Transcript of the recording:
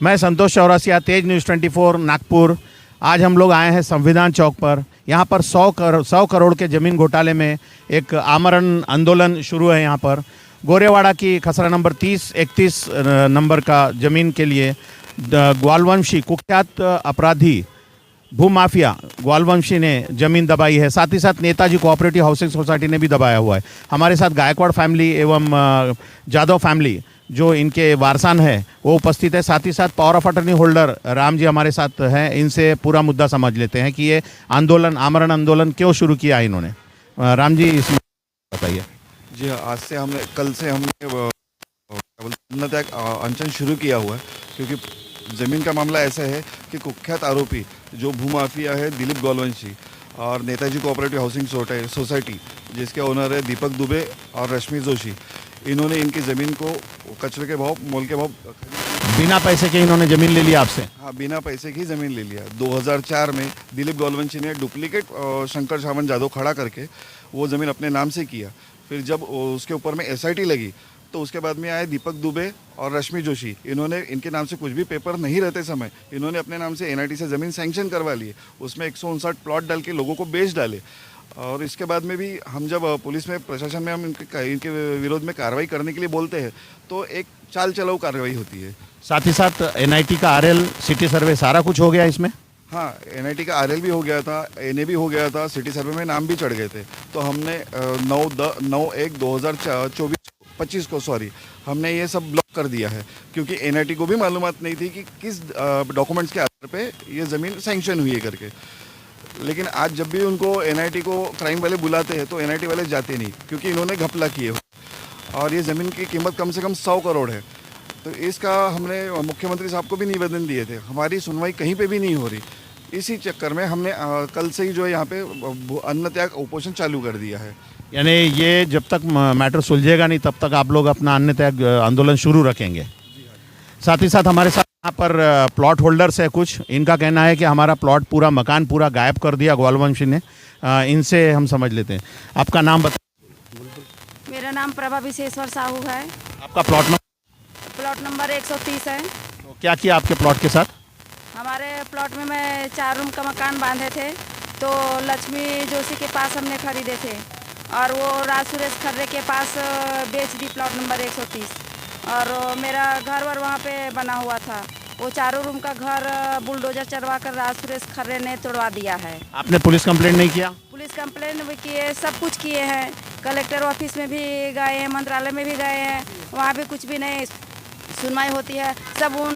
मैं संतोष चौरसिया, तेज न्यूज़ 24 नागपुर। आज हम लोग आए हैं संविधान चौक पर। यहाँ पर 100 करोड़ के ज़मीन घोटाले में एक आमरण आंदोलन शुरू है। यहाँ पर गोरेवाड़ा की खसरा नंबर 30-31 नंबर का ज़मीन के लिए ग्वालवंशी कुख्यात अपराधी भूमाफिया ग्वालवंशी ने ज़मीन दबाई है। साथ ही साथ नेताजी कोऑपरेटिव हाउसिंग सोसाइटी ने भी दबाया हुआ है। हमारे साथ गायकवाड़ फैमिली एवं जादव फैमिली जो इनके वारसान है वो उपस्थित है। साथ ही साथ power of attorney holder Ram ji हमारे साथ हैं। इनसे पूरा मुद्दा समझ लेते हैं कि ये आंदोलन आमरण आंदोलन क्यों शुरू किया है इन्होंने। राम जी इसमें बताइए। जी हाँ, आज से हमने कल से हमने त्याग अनशन शुरू किया हुआ है, क्योंकि ज़मीन का मामला ऐसा है कि कुख्यात आरोपी जो भूमाफिया है दिलीप ग्वालवंशी और नेताजी कोऑपरेटिव हाउसिंग सोसाइटी जिसके ओनर है दीपक दुबे और रश्मि जोशी, इन्होंने इनकी ज़मीन को कचरे के भाव मोल के भाव बिना पैसे के इन्होंने ज़मीन ले लिया आपसे? हाँ, बिना पैसे की ज़मीन ले लिया। 2004 में दिलीप ग्वालवंशी ने डुप्लीकेट शंकर सावन जादव खड़ा करके वो ज़मीन अपने नाम से किया। फिर जब उसके ऊपर में एसआईटी लगी तो उसके बाद में आए दीपक दुबे और रश्मि जोशी। इन्होंने इनके नाम से कुछ भी पेपर नहीं रहते समय इन्होंने अपने नाम से एनआईटी से ज़मीन सैंक्शन करवा ली। उसमें 159 प्लॉट डाल के लोगों को बेच डाले। और इसके बाद में भी हम जब पुलिस में प्रशासन में हम इनके विरोध में कार्रवाई करने के लिए बोलते हैं तो एक चाल चलाऊ कार्रवाई होती है। साथ ही साथ एनआईटी का आरएल सिटी सर्वे सारा कुछ हो गया इसमें? हाँ, एनआईटी का आरएल भी हो गया था, एनए भी हो गया था, सिटी सर्वे में नाम भी चढ़ गए थे। तो हमने 9/1/2024-25 को हमने ये सब ब्लॉक कर दिया है, क्योंकि एनआईटी को भी मालूमात नहीं थी कि किस डॉक्यूमेंट्स के आधार पे ये ज़मीन सैंक्शन हुई है करके। लेकिन आज जब भी उनको एनआईटी को क्राइम वाले बुलाते हैं तो एनआईटी वाले जाते नहीं, क्योंकि इन्होंने घपला किए और ये ज़मीन की कीमत कम से कम 100 करोड़ है। तो इसका हमने मुख्यमंत्री साहब को भी निवेदन दिए थे, हमारी सुनवाई कहीं पे भी नहीं हो रही। इसी चक्कर में हमने कल से ही जो है यहाँ पे अन्न त्याग उपोषण चालू कर दिया है। यानी ये जब तक मैटर सुलझेगा नहीं तब तक आप लोग अपना अन्न त्याग आंदोलन शुरू रखेंगे? साथ ही साथ हमारे साथ यहाँ पर प्लॉट होल्डर्स है कुछ। इनका कहना है कि हमारा प्लॉट पूरा मकान पूरा गायब कर दिया ग्वालवंशी ने। इनसे हम समझ लेते हैं। आपका नाम बताइए। मेरा नाम प्रभा विशेश्वर साहू है। आपका प्लॉट नंबर 130 है। तो क्या किया आपके प्लॉट के साथ? हमारे प्लॉट में मैं 4 रूम का मकान बांधे थे, तो लक्ष्मी जोशी के पास हमने खरीदे थे और वो राज सुरेश खर्रे के पास बेच दी प्लॉट नंबर 130। और मेरा घर वर वहाँ पे बना हुआ था। वो 4 रूम का घर बुलडोजर चढ़वा कर राज सुरेश खर्रे ने तोड़वा दिया है। आपने पुलिस कंप्लेंट नहीं किया? पुलिस कंप्लेंट भी किए, सब कुछ किए हैं। कलेक्टर ऑफिस में भी गए हैं, मंत्रालय में भी गए हैं, वहाँ भी कुछ भी नहीं सुनवाई होती है। सब उन